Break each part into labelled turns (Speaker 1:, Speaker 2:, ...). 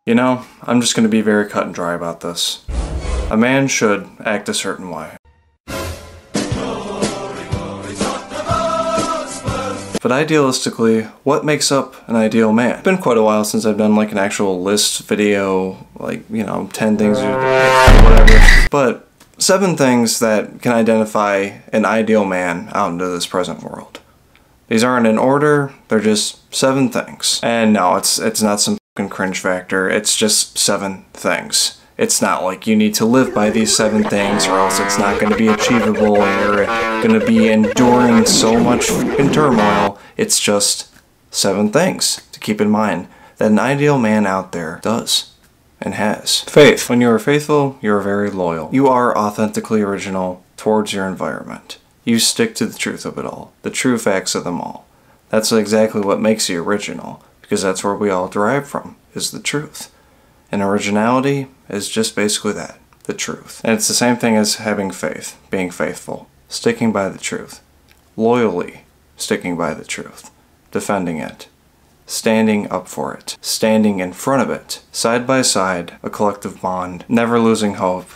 Speaker 1: You know, I'm just going to be very cut and dry about this. A man should act a certain way. But idealistically, what makes up an ideal man? It's been quite a while since I've done like an actual list video, like, 10 things or whatever. But 7 things that can identify an ideal man out into this present world. These aren't in order, they're just 7 things. And no, it's not some fucking cringe factor, it's just 7 things. It's not like you need to live by these 7 things or else it's not going to be achievable and you're going to be enduring so much fucking turmoil. It's just 7 things to keep in mind that an ideal man out there does and has. Faith. When you are faithful, you are very loyal. You are authentically original towards your environment. You stick to the truth of it all, the true facts of them all. That's exactly what makes you original, because that's where we all derive from, is the truth. And originality is just basically that, the truth. And it's the same thing as having faith, being faithful, sticking by the truth, loyally sticking by the truth, defending it, standing up for it, standing in front of it, side by side, a collective bond, never losing hope,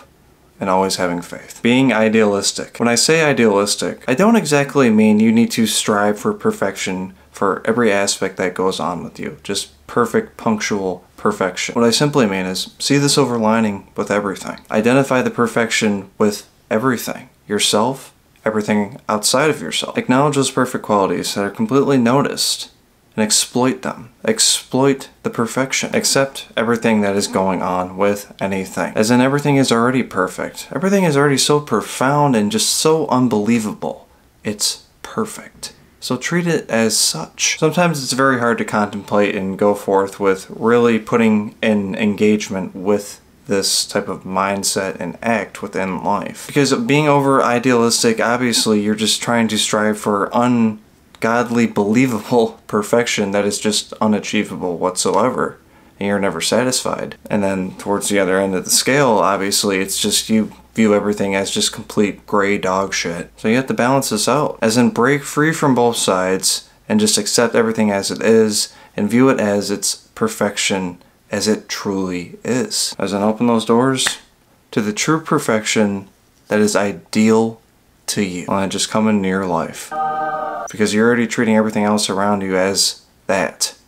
Speaker 1: and always having faith. Being idealistic. When I say idealistic, I don't exactly mean you need to strive for perfection for every aspect that goes on with you. Just perfect, punctual perfection. What I simply mean is, see the silver lining with everything. Identify the perfection with everything. Yourself, everything outside of yourself. Acknowledge those perfect qualities that are completely noticed and exploit them. Exploit the perfection. Accept everything that is going on with anything. As in, everything is already perfect. Everything is already so profound and just so unbelievable. It's perfect. So treat it as such. Sometimes it's very hard to contemplate and go forth with really putting in engagement with this type of mindset and act within life. Because being over idealistic, obviously you're just trying to strive for ungodly, believable perfection that is just unachievable whatsoever. And you're never satisfied. And then towards the other end of the scale, obviously it's just you view everything as just complete gray dog shit. So you have to balance this out. As in, break free from both sides and just accept everything as it is and view it as its perfection as it truly is. As in, open those doors to the true perfection that is ideal to you. And just come into your life. Because you're already treating everything else around you as that.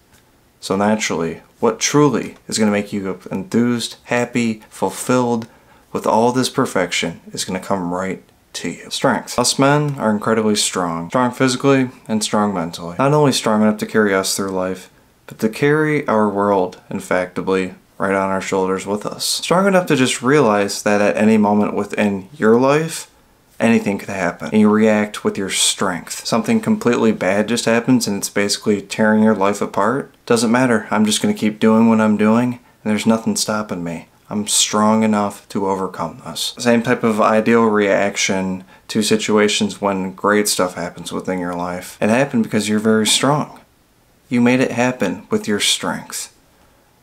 Speaker 1: So naturally, what truly is going to make you enthused, happy, fulfilled with all this perfection is going to come right to you. Strength. Us men are incredibly strong. Strong physically and strong mentally. Not only strong enough to carry us through life, but to carry our world, infactably, right on our shoulders with us. Strong enough to just realize that at any moment within your life, anything could happen. And you react with your strength. Something completely bad just happens and it's basically tearing your life apart. Doesn't matter. I'm just going to keep doing what I'm doing and there's nothing stopping me. I'm strong enough to overcome this. Same type of ideal reaction to situations when great stuff happens within your life. It happened because you're very strong. You made it happen with your strength.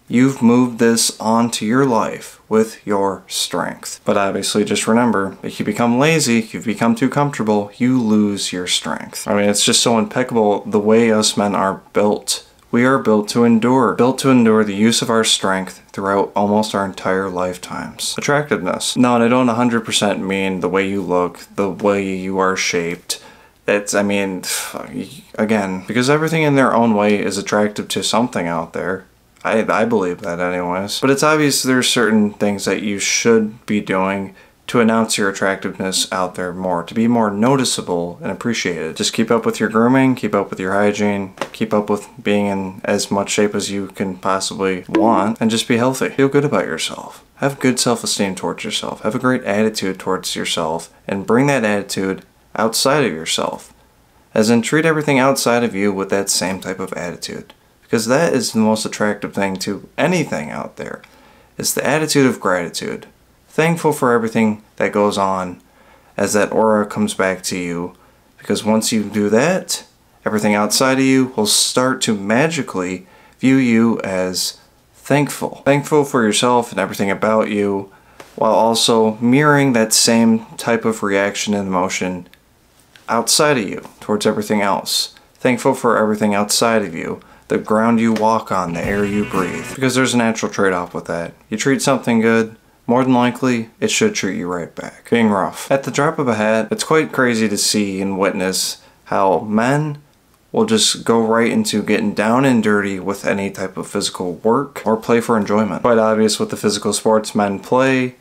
Speaker 1: You've moved this onto your life with your strength. But obviously just remember, if you become lazy, if you become too comfortable, you lose your strength. I mean, it's just so impeccable the way us men are built. We are built to endure the use of our strength throughout almost our entire lifetimes. Attractiveness. No, and I don't 100% mean the way you look, the way you are shaped. That's, I mean, again, because everything in their own way is attractive to something out there. I believe that anyways. But it's obvious there's certain things that you should be doing to announce your attractiveness out there more, to be more noticeable and appreciated. Just keep up with your grooming, keep up with your hygiene, keep up with being in as much shape as you can possibly want, and just be healthy. Feel good about yourself. Have good self-esteem towards yourself. Have a great attitude towards yourself, and bring that attitude outside of yourself. As in, treat everything outside of you with that same type of attitude. Because that is the most attractive thing to anything out there. It's the attitude of gratitude. Thankful for everything that goes on as that aura comes back to you. Because once you do that, everything outside of you will start to magically view you as thankful. Thankful for yourself and everything about you, while also mirroring that same type of reaction and emotion outside of you towards everything else. Thankful for everything outside of you, the ground you walk on, the air you breathe. Because there's a natural trade-off with that. You treat something good, more than likely, it should treat you right back. Being rough. At the drop of a hat, it's quite crazy to see and witness how men will just go right into getting down and dirty with any type of physical work or play for enjoyment. Quite obvious with the physical sports men play,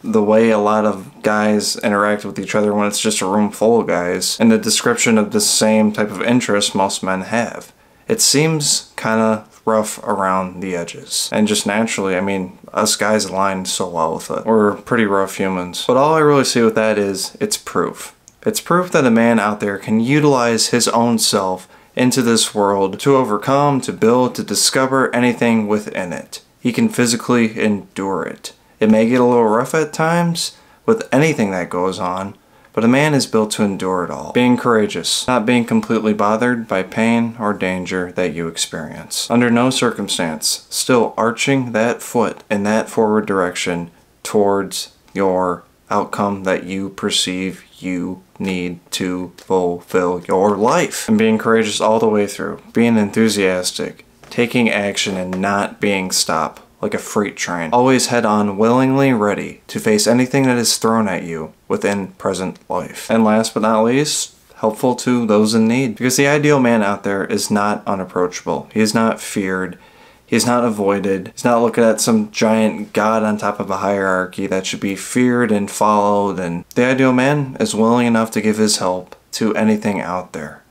Speaker 1: the way a lot of guys interact with each other when it's just a room full of guys, and the description of the same type of interest most men have. It seems kind of rough around the edges. And just naturally, I mean, us guys align so well with it. We're pretty rough humans. But all I really see with that is, it's proof. It's proof that a man out there can utilize his own self into this world to overcome, to build, to discover anything within it. He can physically endure it. It may get a little rough at times with anything that goes on, but a man is built to endure it all. Being courageous, not being completely bothered by pain or danger that you experience. Under no circumstance, still arching that foot in that forward direction towards your outcome that you perceive you need to fulfill your life. And being courageous all the way through. Being enthusiastic. Taking action and not being stopped like a freight train. Always head on, willingly ready to face anything that is thrown at you within present life. And last but not least, helpful to those in need. Because the ideal man out there is not unapproachable. He is not feared. He is not avoided. He's not looking at some giant god on top of a hierarchy that should be feared and followed. And the ideal man is willing enough to give his help to anything out there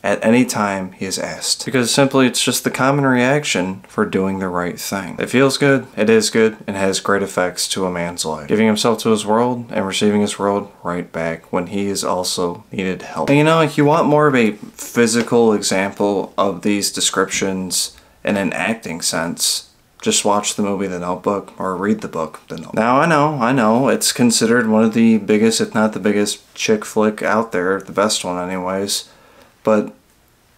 Speaker 1: at any time he is asked. Because simply it's just the common reaction for doing the right thing. It feels good, it is good, and has great effects to a man's life. Giving himself to his world and receiving his world right back when he is also needed help. And you know, if you want more of a physical example of these descriptions in an acting sense, just watch the movie The Notebook or read the book The Notebook. Now I know, it's considered one of the biggest, if not the biggest chick flick out there, the best one anyways. But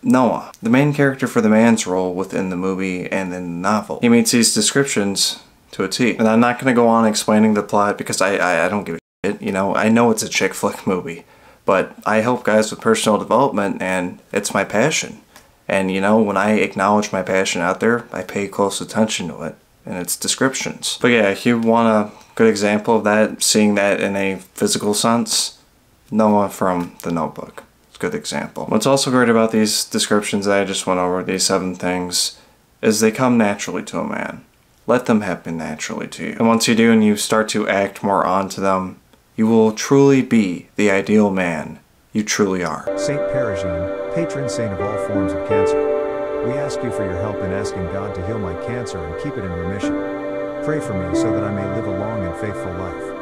Speaker 1: Noah, the main character for the man's role within the movie and in the novel, he meets these descriptions to a T. And I'm not going to go on explaining the plot because I don't give a shit. You know, I know it's a chick flick movie, but I help guys with personal development and it's my passion. And you know, when I acknowledge my passion out there, I pay close attention to it and its descriptions. But yeah, if you want a good example of that, seeing that in a physical sense, Noah from The Notebook. Good example. What's also great about these descriptions that I just went over, these 7 things, is they come naturally to a man. Let them happen naturally to you. And once you do and you start to act more onto them, you will truly be the ideal man you truly are.
Speaker 2: Saint Perigine, patron saint of all forms of cancer, we ask you for your help in asking God to heal my cancer and keep it in remission. Pray for me so that I may live a long and faithful life.